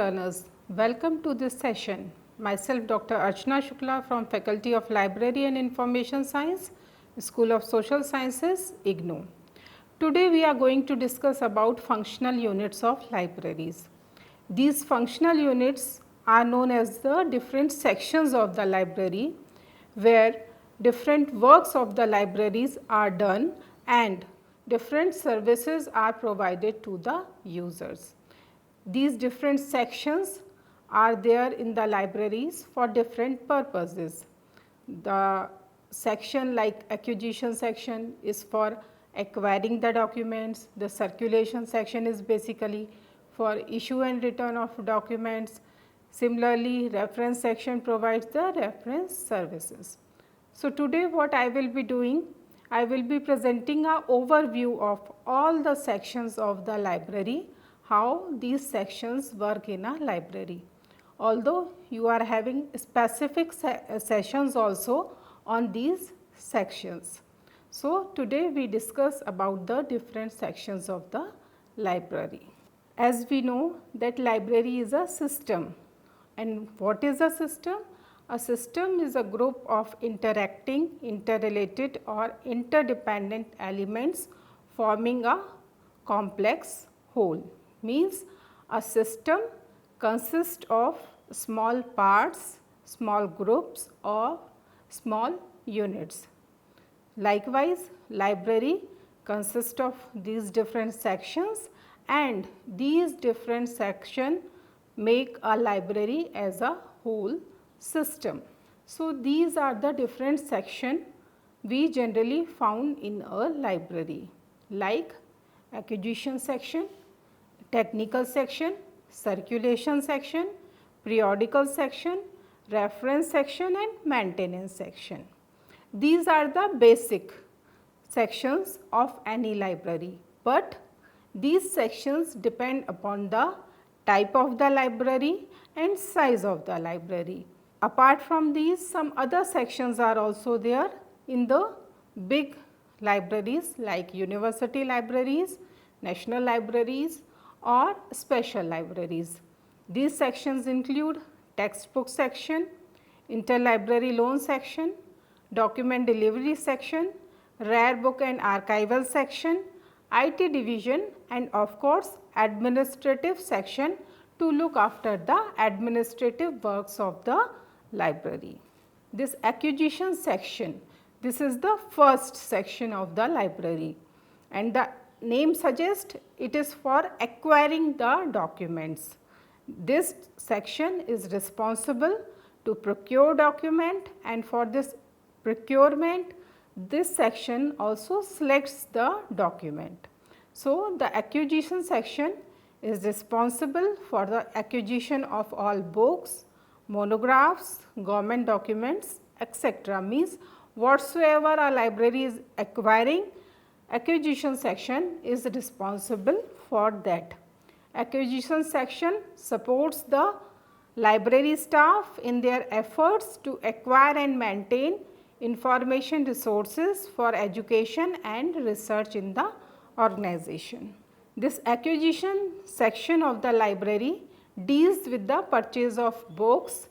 learners, welcome to this session. Myself Dr. Archana Shukla from Faculty of Library and Information Science, School of Social Sciences, IGNOU. Today we are going to discuss about functional units of libraries. These functional units are known as the different sections of the library where different works of the libraries are done and different services are provided to the users. These different sections are there in the libraries for different purposes. The section like acquisition section is for acquiring the documents, the circulation section is basically for issue and return of documents. Similarly, reference section provides the reference services. So, today what I will be doing, I will be presenting an overview of all the sections of the library, how these sections work in a library. Although you are having specific sessions also on these sections. So, today we discuss about the different sections of the library. As we know that library is a system, and what is a system? A system is a group of interacting, interrelated or interdependent elements forming a complex whole. Means a system consists of small parts, small groups or small units. Likewise, library consists of these different sections and these different sections make a library as a whole system. So, these are the different sections we generally found in a library like acquisition section, technical section, circulation section, periodical section, reference section and maintenance section. These are the basic sections of any library, but these sections depend upon the type of the library and size of the library. Apart from these, some other sections are also there in the big libraries like university libraries, national libraries or special libraries. These sections include textbook section, interlibrary loan section, document delivery section, rare book and archival section, IT division and of course administrative section to look after the administrative works of the library. This acquisition section, this is the first section of the library and the name suggests it is for acquiring the documents. This section is responsible to procure document and for this procurement this section also selects the document. So, the acquisition section is responsible for the acquisition of all books, monographs, government documents etc. Means whatsoever a library is acquiring, acquisition section is responsible for that. Acquisition section supports the library staff in their efforts to acquire and maintain information resources for education and research in the organization. This acquisition section of the library deals with the purchase of books,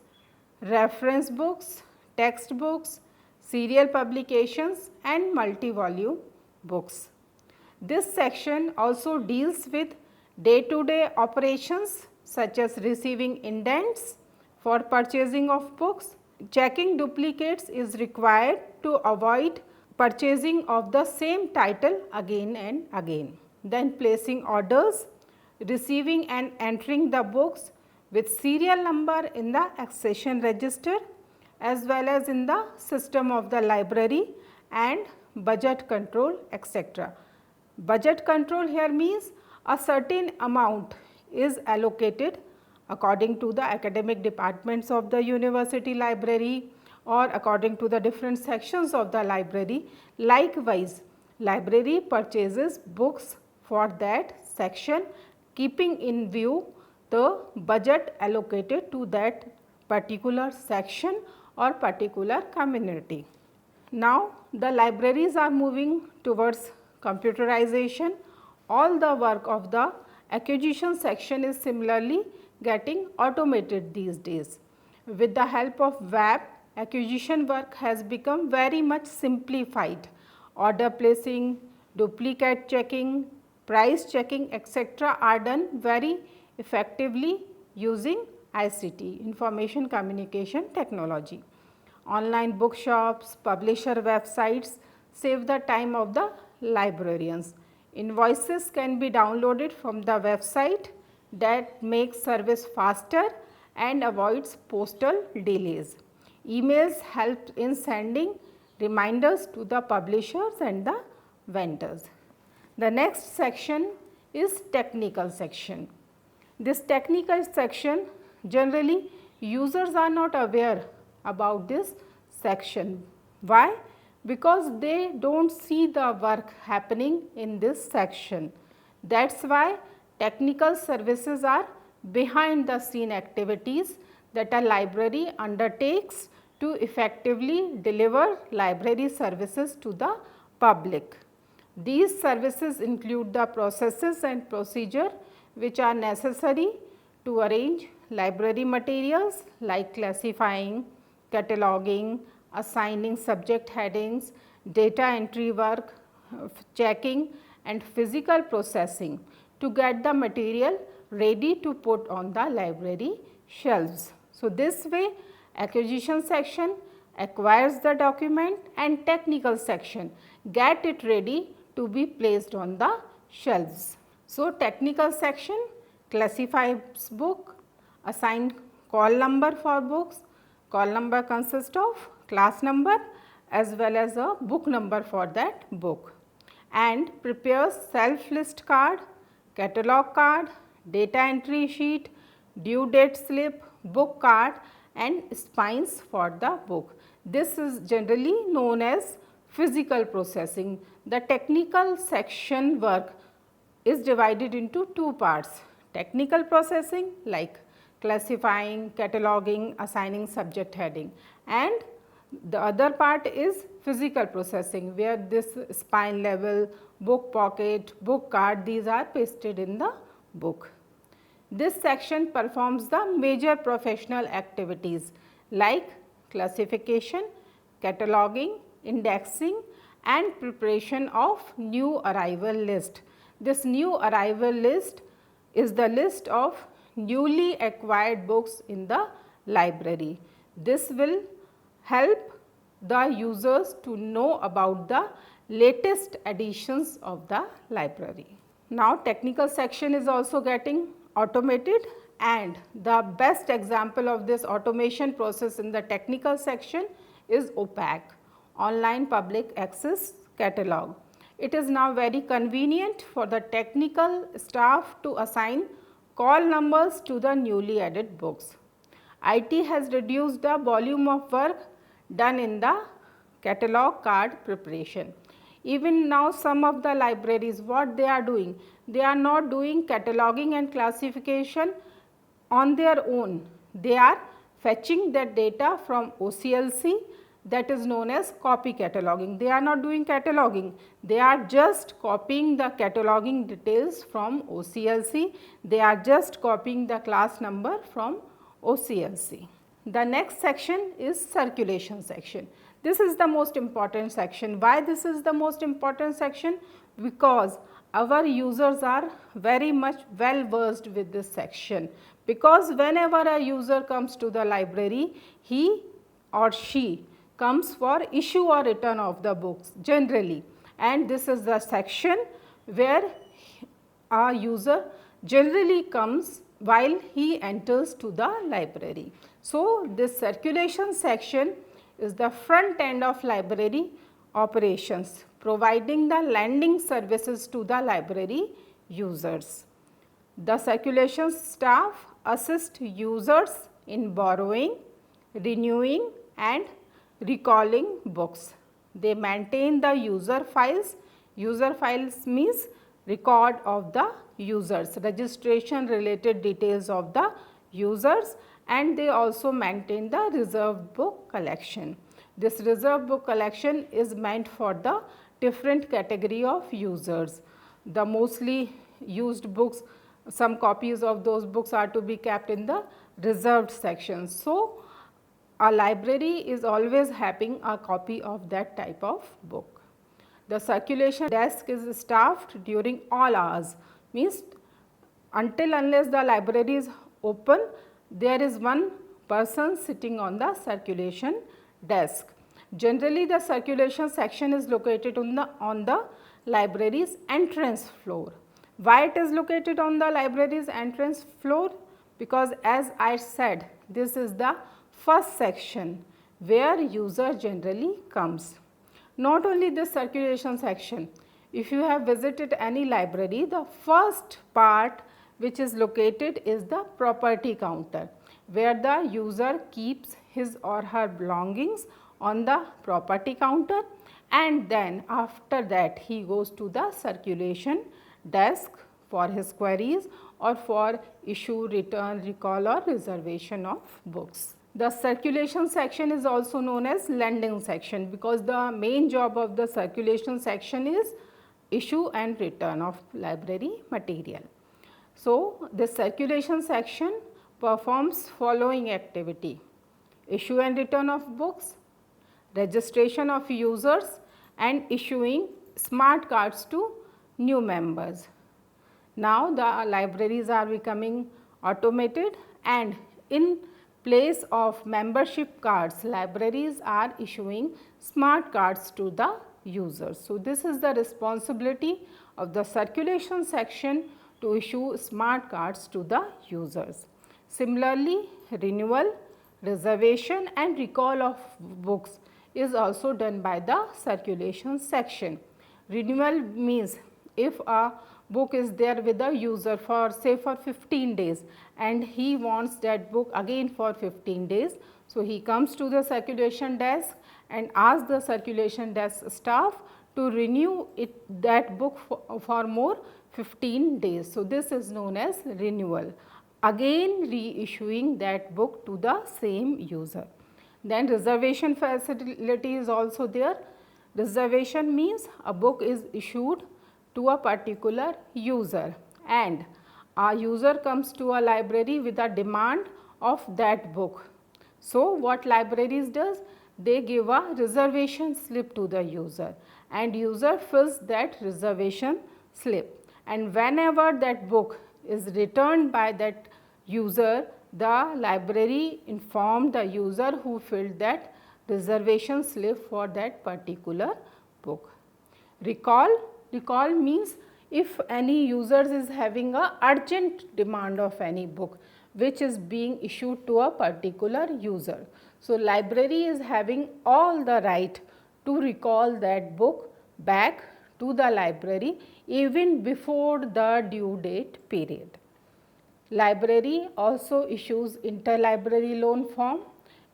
reference books, textbooks, serial publications and multi-volume books. This section also deals with day-to-day operations such as receiving indents for purchasing of books. Checking duplicates is required to avoid purchasing of the same title again and again. Then placing orders, receiving and entering the books with serial number in the accession register as well as in the system of the library and budget control etc. Budget control here means a certain amount is allocated according to the academic departments of the university library or according to the different sections of the library. Likewise, library purchases books for that section keeping in view the budget allocated to that particular section or particular community. Now, the libraries are moving towards computerization. All the work of the acquisition section is similarly getting automated these days. With the help of web, acquisition work has become very much simplified. Order placing, duplicate checking, price checking, etc. are done very effectively using ICT, information communication technology. Online bookshops, publisher websites save the time of the librarians. Invoices can be downloaded from the website that makes service faster and avoids postal delays. Emails help in sending reminders to the publishers and the vendors. The next section is technical section. This technical section, generally users are not aware about this section. Why? Because they do not see the work happening in this section. That is why technical services are behind the scene activities that a library undertakes to effectively deliver library services to the public. These services include the processes and procedure which are necessary to arrange library materials like classifying, cataloging, assigning subject headings, data entry work, checking and physical processing to get the material ready to put on the library shelves. So, this way acquisition section acquires the document and technical section get it ready to be placed on the shelves. So, technical section classifies book, assign call number for books. Call number consists of class number as well as a book number for that book, and prepares self list card, catalog card, data entry sheet, due date slip, book card and spines for the book. This is generally known as physical processing. The technical section work is divided into two parts: technical processing like classifying, cataloging, assigning subject heading, and the other part is physical processing where this spine level, book pocket, book card, these are pasted in the book. This section performs the major professional activities like classification, cataloging, indexing and preparation of new arrival list. This new arrival list is the list of newly acquired books in the library. This will help the users to know about the latest additions of the library. Now, technical section is also getting automated, and the best example of this automation process in the technical section is OPAC, Online Public Access Catalog. It is now very convenient for the technical staff to assign call numbers to the newly added books. IT has reduced the volume of work done in the catalog card preparation. Even now some of the libraries, what they are doing? They are not doing cataloging and classification on their own. They are fetching the data from OCLC, that is known as copy cataloging. They are not doing cataloging, they are just copying the cataloging details from OCLC, they are just copying the class number from OCLC. The next section is circulation section. This is the most important section. Why this is the most important section? Because our users are very much well versed with this section, because whenever a user comes to the library, he or she comes for issue or return of the books generally, and this is the section where a user generally comes while he enters to the library. So, this circulation section is the front end of library operations, providing the lending services to the library users. The circulation staff assist users in borrowing, renewing and recalling books. They maintain the user files. User files means record of the users, registration related details of the users, and they also maintain the reserved book collection. This reserved book collection is meant for the different category of users. The mostly used books some copies of those books are to be kept in the reserved section. So, a library is always having a copy of that type of book. The circulation desk is staffed during all hours, means until unless the library is open, there is one person sitting on the circulation desk. Generally, the circulation section is located on the library's entrance floor. Why it is located on the library's entrance floor? Because as I said, this is the first section where user generally comes. Not only this circulation section, if you have visited any library, the first part which is located is the property counter, where the user keeps his or her belongings on the property counter, and then after that he goes to the circulation desk for his queries or for issue, return, recall or reservation of books. The circulation section is also known as lending section, because the main job of the circulation section is issue and return of library material. So, the circulation section performs following activity: issue and return of books, registration of users and issuing smart cards to new members. Now, the libraries are becoming automated, and in place of membership cards, libraries are issuing smart cards to the users. So, this is the responsibility of the circulation section to issue smart cards to the users. Similarly, renewal, reservation and recall of books is also done by the circulation section. Renewal means if a book is there with the user for say for 15 days and he wants that book again for 15 days. So, he comes to the circulation desk and asks the circulation desk staff to renew that book for more 15 days. So, this is known as renewal, again reissuing that book to the same user. Then reservation facility is also there. Reservation means a book is issued to a particular user and a user comes to a library with a demand of that book. So, what libraries does? They give a reservation slip to the user and user fills that reservation slip, and whenever that book is returned by that user, the library informed the user who filled that reservation slip for that particular book. Recall means if any user is having a urgent demand of any book which is being issued to a particular user. So, library is having all the right to recall that book back to the library even before the due date period. Library also issues interlibrary loan form.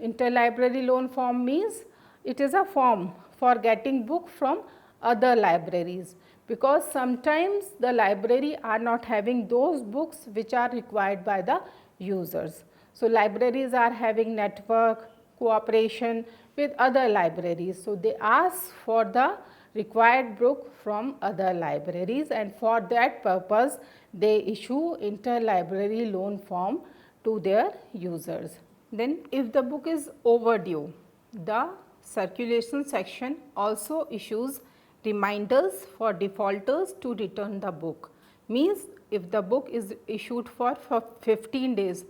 Interlibrary loan form means it is a form for getting book from other libraries, because sometimes the library are not having those books which are required by the users. So, libraries are having network cooperation with other libraries. So, they ask for the required book from other libraries, and for that purpose they issue interlibrary loan form to their users. Then if the book is overdue, the circulation section also issues reminders for defaulters to return the book. Means if the book is issued for 15 days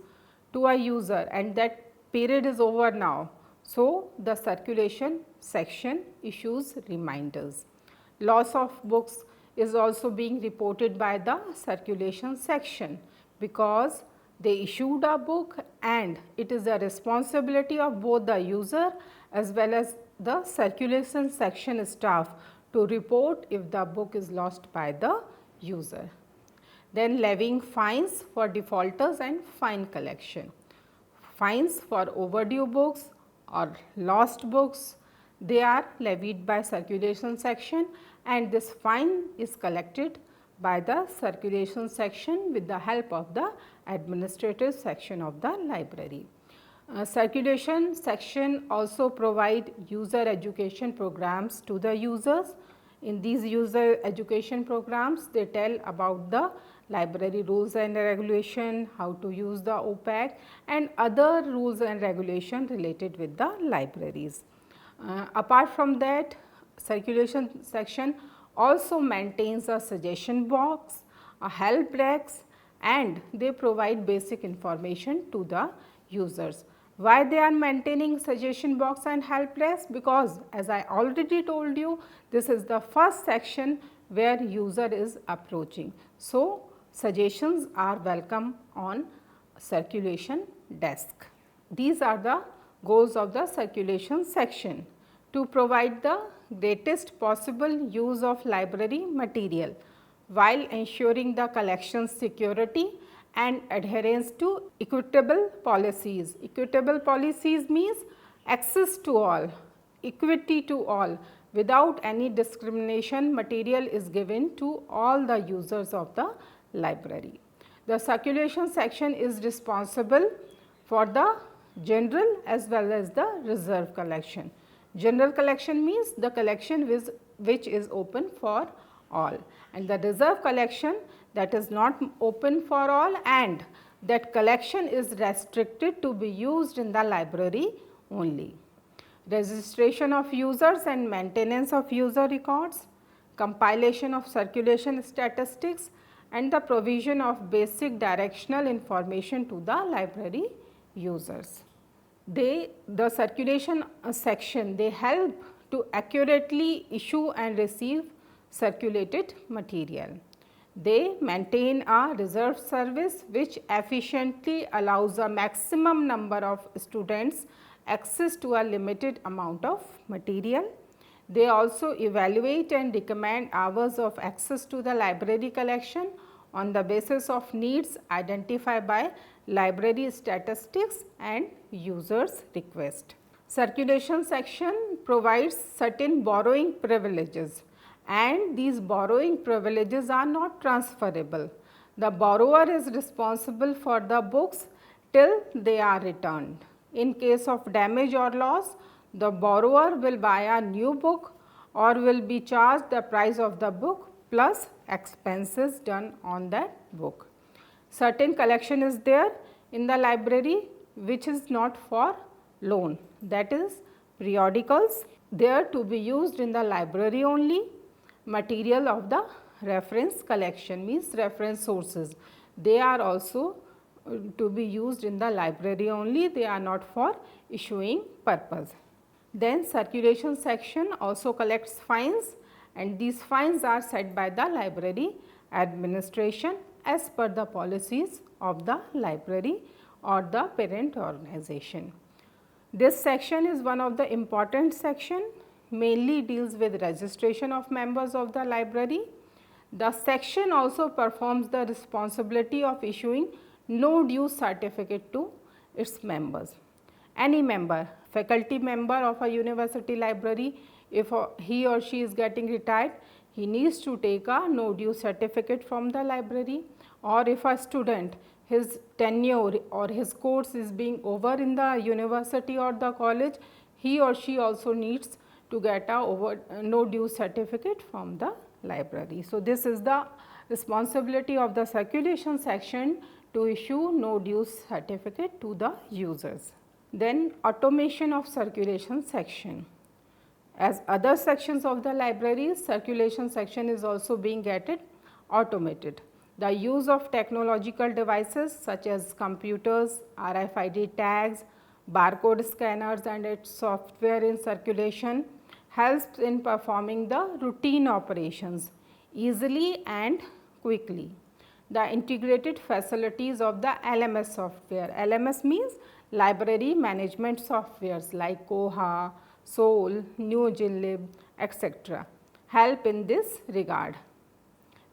to a user and that period is over now, so the circulation section issues reminders. Loss of books is also being reported by the circulation section, because they issued a book and it is the responsibility of both the user as well as the circulation section staff to report if the book is lost by the user. Then levying fines for defaulters and fine collection. Fines for overdue books or lost books, they are levied by circulation section, and this fine is collected by the circulation section with the help of the administrative section of the library. Circulation section also provide user education programs to the users. In these user education programs, they tell about the library rules and regulation, how to use the OPAC and other rules and regulation related with the libraries. Apart from that, circulation section also maintains a suggestion box, a help desk, and they provide basic information to the users. Why they are maintaining suggestion box and help desk? Because as I already told you, this is the first section where user is approaching. So, suggestions are welcome on circulation desk. These are the goals of the circulation section: to provide the greatest possible use of library material while ensuring the collection security and adherence to equitable policies. Equitable policies means access to all, equity to all. Without any discrimination, material is given to all the users of the library. The circulation section is responsible for the general as well as the reserve collection. General collection means the collection which is open for all, and the reserve collection that is not open for all, and that collection is restricted to be used in the library only. Registration of users and maintenance of user records, compilation of circulation statistics, and the provision of basic directional information to the library users. The circulation section, they help to accurately issue and receive circulated material. They maintain a reserve service which efficiently allows a maximum number of students access to a limited amount of material. They also evaluate and recommend hours of access to the library collection on the basis of needs identified by library statistics and users' request. Circulation section provides certain borrowing privileges, and these borrowing privileges are not transferable. The borrower is responsible for the books till they are returned. In case of damage or loss, the borrower will buy a new book or will be charged the price of the book plus expenses done on that book. Certain collection is there in the library which is not for loan, that is periodicals. They are to be used in the library only. Material of the reference collection means reference sources, they are also to be used in the library only, they are not for issuing purpose. Then circulation section also collects fines, and these fines are set by the library administration as per the policies of the library or the parent organization. This section is one of the important section, mainly deals with registration of members of the library. The section also performs the responsibility of issuing no dues certificate to its members. Any member, faculty member of a university library, if he or she is getting retired, he needs to take a no dues certificate from the library. Or if a student, his tenure or his course is being over in the university or the college, he or she also needs to get a no dues certificate from the library. So, this is the responsibility of the circulation section to issue no dues certificate to the users. Then automation of circulation section. As other sections of the library, circulation section is also being automated. The use of technological devices such as computers, RFID tags, barcode scanners and its software in circulation helps in performing the routine operations easily and quickly. The integrated facilities of the LMS software. LMS means library management softwares like Koha, Soul, NewGenLib, etc. help in this regard.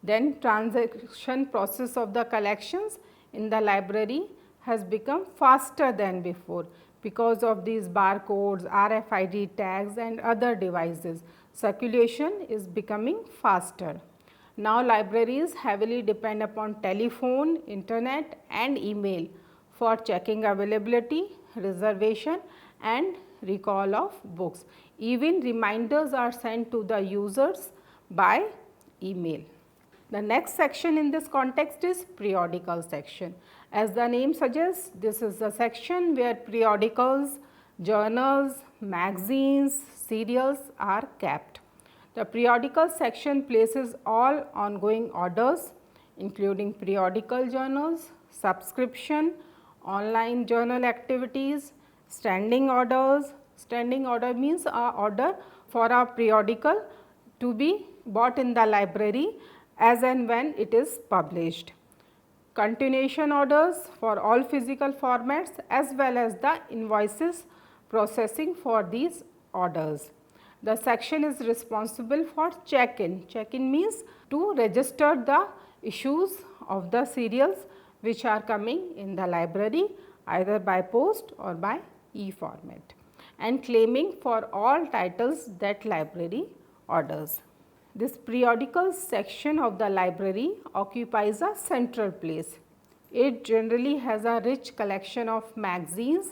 Then transaction process of the collections in the library has become faster than before because of these barcodes, RFID tags and other devices. Circulation is becoming faster. Now libraries heavily depend upon telephone, internet and email for checking availability, reservation and recall of books. Even reminders are sent to the users by email. The next section in this context is periodical section. As the name suggests, this is the section where periodicals, journals, magazines, serials are kept. The periodical section places all ongoing orders including periodical journals, subscription, online journal activities, standing orders. Standing order means a order for a periodical to be bought in the library as and when it is published. Continuation orders for all physical formats as well as the invoices processing for these orders. The section is responsible for check-in. Check-in means to register the issues of the serials which are coming in the library either by post or by e-format, and claiming for all titles that library orders. This periodical section of the library occupies a central place. It generally has a rich collection of magazines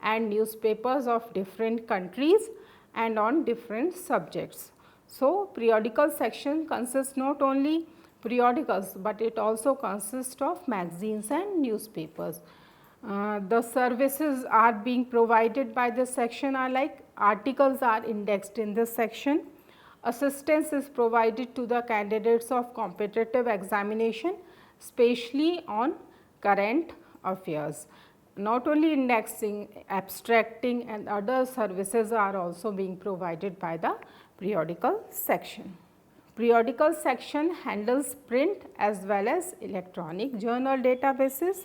and newspapers of different countries and on different subjects. So, periodical section consists not only periodicals, but it also consists of magazines and newspapers. The services are being provided by this section are like articles are indexed in this section. Assistance is provided to the candidates of competitive examination, especially on current affairs. Not only indexing, abstracting and other services are also being provided by the periodical section. Periodical section handles print as well as electronic journal databases.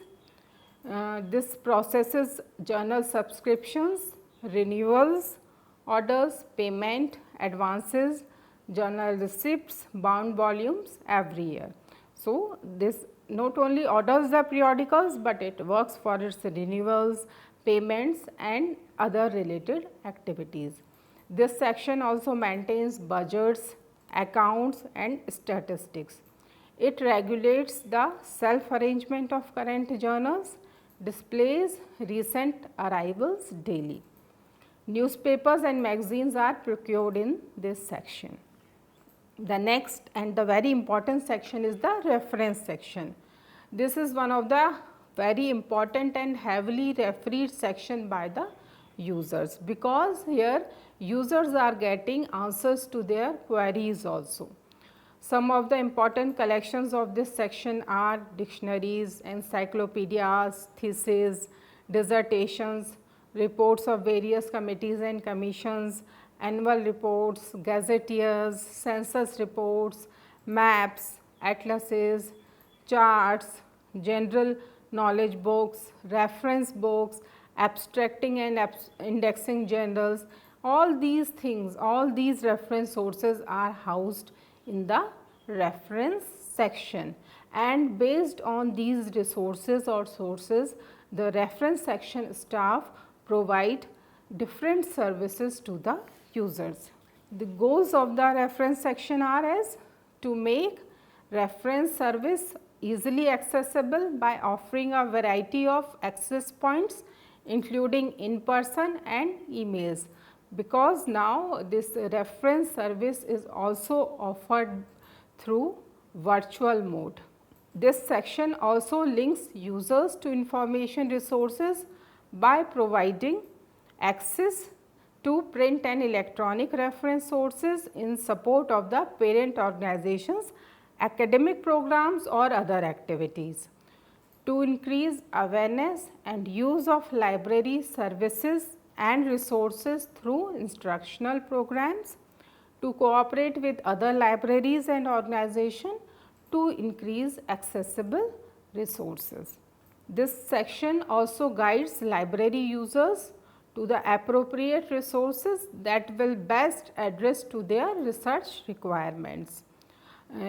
This processes journal subscriptions, renewals, orders, payment, advances, journal receipts, bound volumes every year. So, this not only orders the periodicals, but it works for its renewals, payments and other related activities. This section also maintains budgets, accounts and statistics. It regulates the self-arrangement of current journals, displays recent arrivals daily. Newspapers and magazines are procured in this section. The next and the very important section is the reference section. This is one of the very important and heavily refereed section by the users, because here users are getting answers to their queries also. Some of the important collections of this section are dictionaries, encyclopedias, theses, dissertations, reports of various committees and commissions, annual reports, gazetteers, census reports, maps, atlases, charts, general knowledge books, reference books, abstracting and indexing journals. All these things, all these reference sources are housed in the reference section, and based on these resources or sources, the reference section staff provide different services to the users. The goals of the reference section are as to make reference service easily accessible by offering a variety of access points including in person and emails, because now this reference service is also offered through virtual mode. This section also links users to information resources by providing access to print and electronic reference sources in support of the parent organizations, academic programs or other activities. To increase awareness and use of library services and resources through instructional programs, to cooperate with other libraries and organizations to increase accessible resources. This section also guides library users to the appropriate resources that will best address to their research requirements.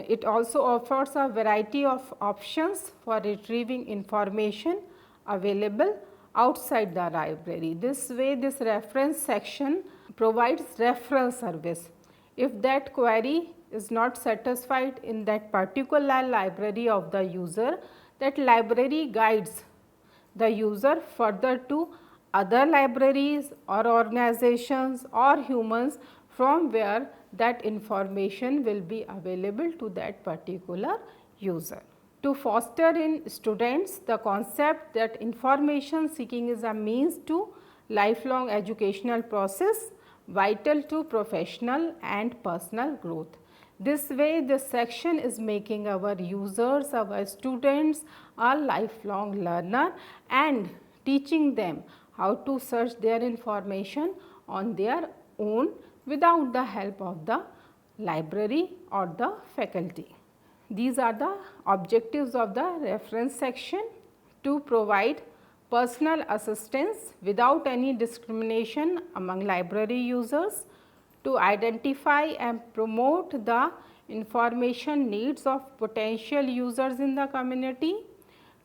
It also offers a variety of options for retrieving information available outside the library. This way, this reference section provides referral service. If that query is not satisfied in that particular library of the user, that library guides the user further to other libraries or organizations or humans from where that information will be available to that particular user. To foster in students the concept that information seeking is a means to lifelong educational process vital to professional and personal growth. This way this section is making our users, our students a lifelong learner and teaching them how to search their information on their own without the help of the library or the faculty. These are the objectives of the reference section: to provide personal assistance without any discrimination among library users, to identify and promote the information needs of potential users in the community,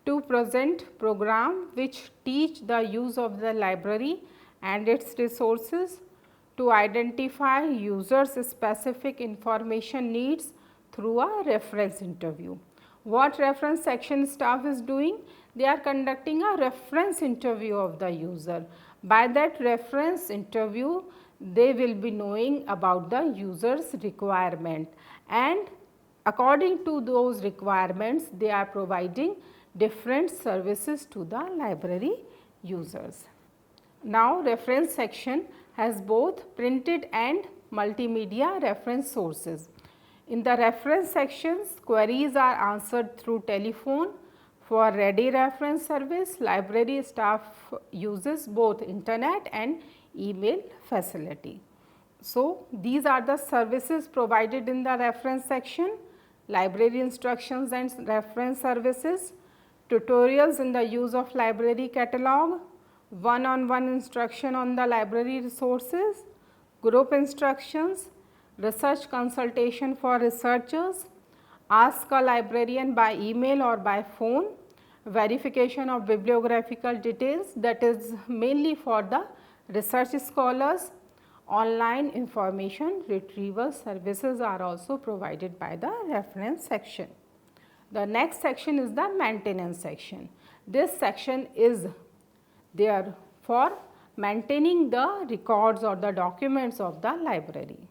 to present program which teach the use of the library and its resources, to identify users specific information needs through a reference interview. What reference section staff is doing? They are conducting a reference interview of the user. By that reference interview, they will be knowing about the user's requirement, and according to those requirements, they are providing different services to the library users. Now, reference section has both printed and multimedia reference sources. In the reference sections, queries are answered through telephone. For ready reference service, library staff uses both internet and email facility. So, these are the services provided in the reference section: library instructions and reference services, tutorials in the use of library catalog, one-on-one instruction on the library resources, group instructions, research consultation for researchers, ask a librarian by email or by phone, verification of bibliographical details, that is mainly for the research scholars. Online information retrieval services are also provided by the reference section. The next section is the maintenance section. This section is there for maintaining the records or the documents of the library.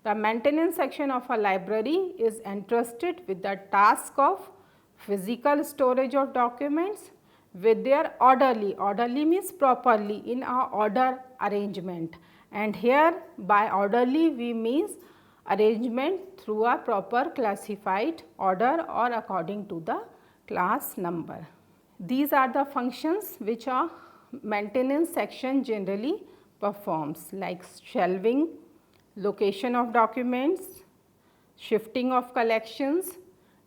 The maintenance section of a library is entrusted with the task of physical storage of documents with their orderly means properly in a order arrangement, and here by orderly we means arrangement through a proper classified order or according to the class number. These are the functions which a maintenance section generally performs, like shelving, location of documents, shifting of collections,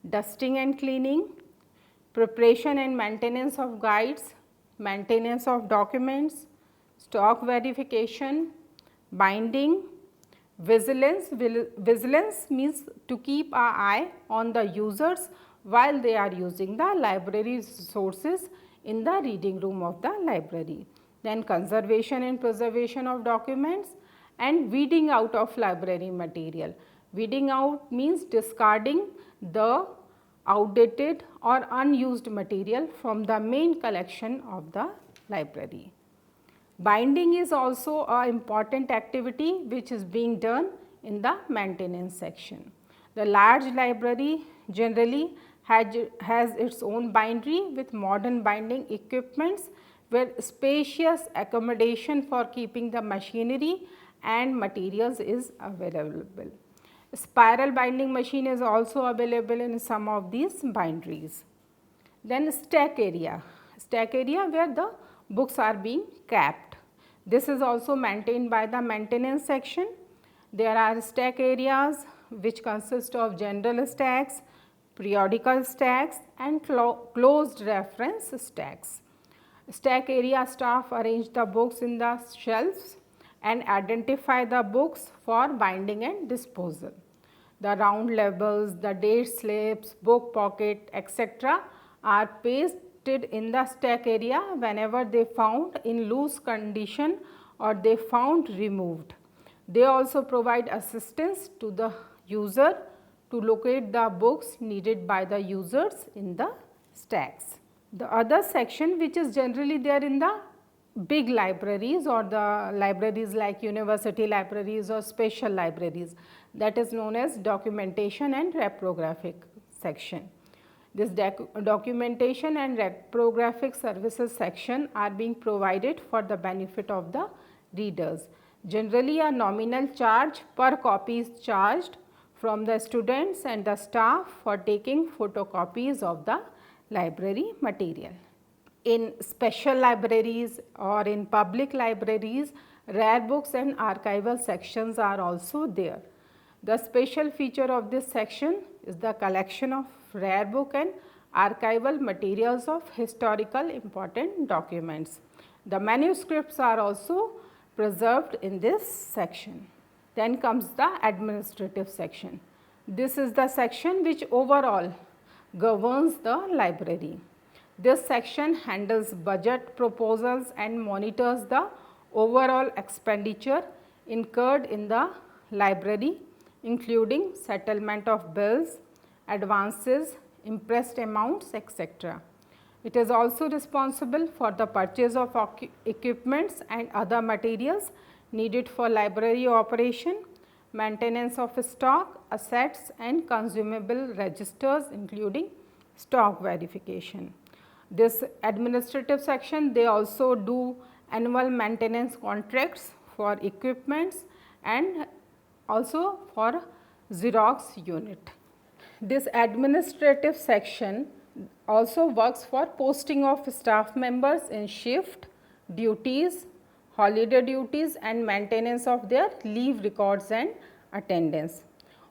dusting and cleaning, preparation and maintenance of guides, maintenance of documents, stock verification, binding, vigilance. Vigilance means to keep our eye on the users while they are using the library resources in the reading room of the library. Then conservation and preservation of documents, and weeding out of library material. Weeding out means discarding the outdated or unused material from the main collection of the library. Binding is also an important activity which is being done in the maintenance section. The large library generally has its own bindery with modern binding equipments where spacious accommodation for keeping the machinery and materials is available. Spiral binding machine is also available in some of these binderies. Then stack area where the books are being kept. This is also maintained by the maintenance section. There are stack areas which consist of general stacks, periodical stacks and closed reference stacks. Stack area staff arrange the books in the shelves and identify the books for binding and disposal. The round labels, the date slips, book pocket, etc. are pasted in the stack area whenever they found in loose condition or they found removed. They also provide assistance to the user to locate the books needed by the users in the stacks. The other section which is generally there in the big libraries or the libraries like university libraries or special libraries, that is known as documentation and reprographic section. This documentation and reprographic services section are being provided for the benefit of the readers. Generally, a nominal charge per copy is charged from the students and the staff for taking photocopies of the library material. In special libraries or in public libraries, rare books and archival sections are also there. The special feature of this section is the collection of rare book and archival materials of historical important documents. The manuscripts are also preserved in this section. Then comes the administrative section. This is the section which overall governs the library. This section handles budget proposals and monitors the overall expenditure incurred in the library, including settlement of bills, advances, impressed amounts, etc. It is also responsible for the purchase of equipments and other materials needed for library operation, maintenance of stock, assets and consumable registers, including stock verification. This administrative section, they also do annual maintenance contracts for equipments and also for Xerox unit. This administrative section also works for posting of staff members in shift, duties, holiday duties and maintenance of their leave records and attendance.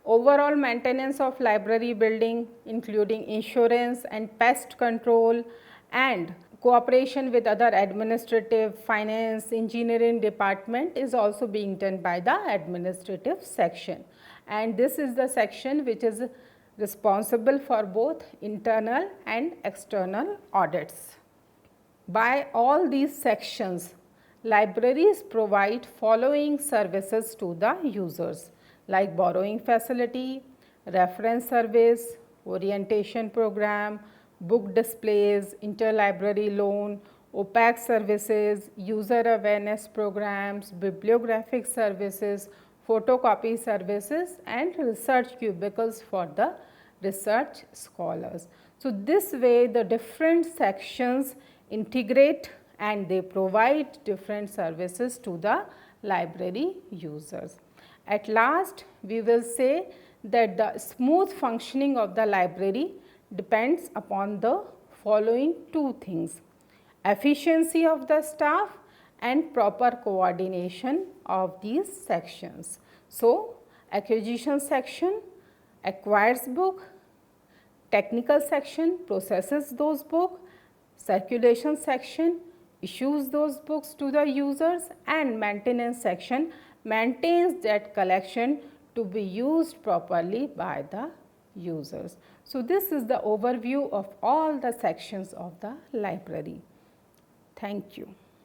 Overall maintenance of library building, including insurance and pest control and cooperation with other administrative, finance, engineering department is also being done by the administrative section. And this is the section which is responsible for both internal and external audits. By all these sections, libraries provide following services to the users like borrowing facility, reference service, orientation program, book displays, interlibrary loan, OPAC services, user awareness programs, bibliographic services, photocopy services and research cubicles for the research scholars. So, this way the different sections integrate and they provide different services to the library users. At last, we will say that the smooth functioning of the library depends upon the following two things: efficiency of the staff and proper coordination of these sections. So, acquisition section acquires book, technical section processes those books, circulation section issues those books to the users and maintenance section maintains that collection to be used properly by the users. So, this is the overview of all the sections of the library. Thank you.